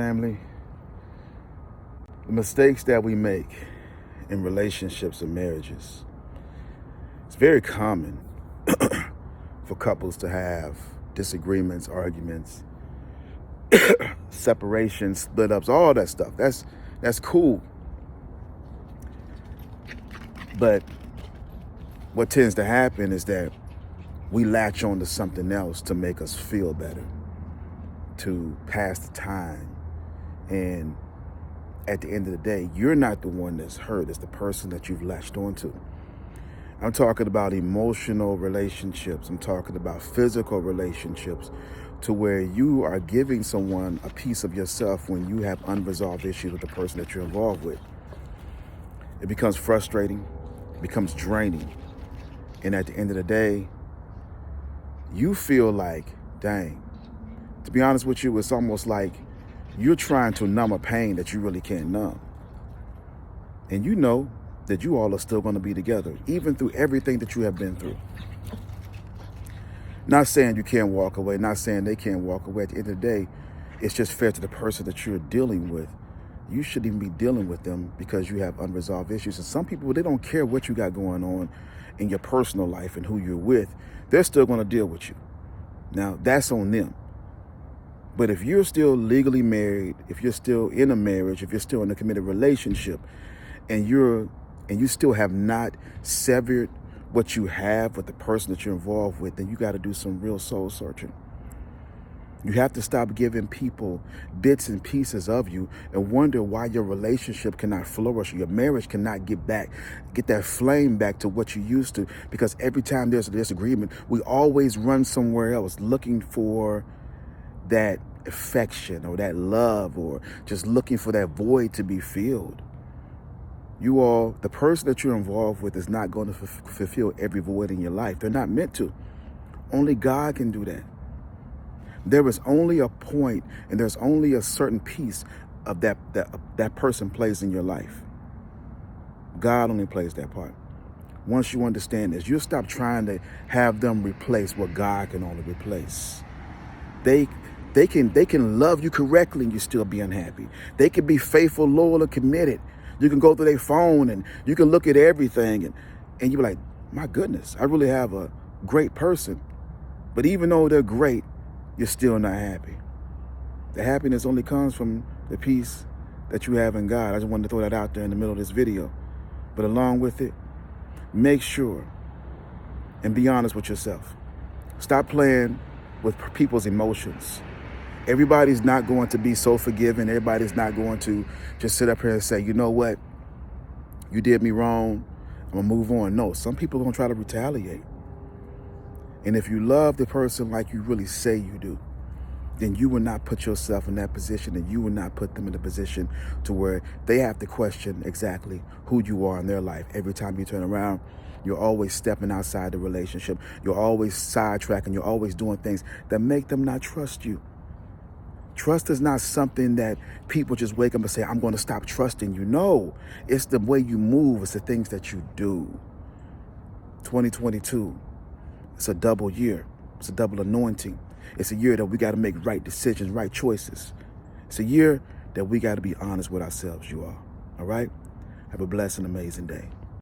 Family, the mistakes that we make in relationships and marriages, it's very common for couples to have disagreements, arguments, separations, split ups, all that stuff. That's cool. But what tends to happen is that we latch on to something else to make us feel better, to pass the time. And at the end of the day, you're not the one that's hurt. It's the person that you've latched onto. I'm talking about emotional relationships. I'm talking about physical relationships, to where you are giving someone a piece of yourself when you have unresolved issues with the person that you're involved with. It becomes frustrating, it becomes draining. And at the end of the day, you feel like, dang, to be honest with you, it's almost like you're trying to numb a pain that you really can't numb. And you know that you all are still going to be together, even through everything that you have been through. Not saying you can't walk away, not saying they can't walk away. At the end of the day, it's just fair to the person that you're dealing with. You shouldn't even be dealing with them because you have unresolved issues. And some people, they don't care what you got going on in your personal life and who you're with. They're still going to deal with you. Now, that's on them. But if you're still legally married, if you're still in a marriage, if you're still in a committed relationship, and you still have not severed what you have with the person that you're involved with, then you got to do some real soul searching. You have to stop giving people bits and pieces of you and wonder why your relationship cannot flourish, your marriage cannot get that flame back to what you used to. Because every time there's a disagreement, we always run somewhere else looking for that affection or that love, or just looking for that void to be filled. The person that you're involved with is not going to fulfill every void in your life. They're not meant to. Only God can do that. There is only a point, and there's only a certain piece of that person plays in your life. God only plays that part. Once you understand this, you'll stop trying to have them replace what God can only replace. They can love you correctly and you still be unhappy. They can be faithful, loyal, and committed. You can go through their phone and you can look at everything and you're like, my goodness, I really have a great person. But even though they're great, you're still not happy. The happiness only comes from the peace that you have in God. I just wanted to throw that out there in the middle of this video. But along with it, make sure and be honest with yourself. Stop playing with people's emotions. Everybody's not going to be so forgiving. Everybody's not going to just sit up here and say, you know what, you did me wrong, I'm gonna move on. No, some people are gonna try to retaliate. And if you love the person like you really say you do, then you will not put yourself in that position, and you will not put them in a position to where they have to question exactly who you are in their life. Every time you turn around, you're always stepping outside the relationship. You're always sidetracking. You're always doing things that make them not trust you. Trust is not something that people just wake up and say, I'm going to stop trusting you. No, it's the way you move. It's the things that you do. 2022, it's a double year. It's a double anointing. It's a year that we got to make right decisions, right choices. It's a year that we got to be honest with ourselves, you all. All right? Have a blessed and amazing day.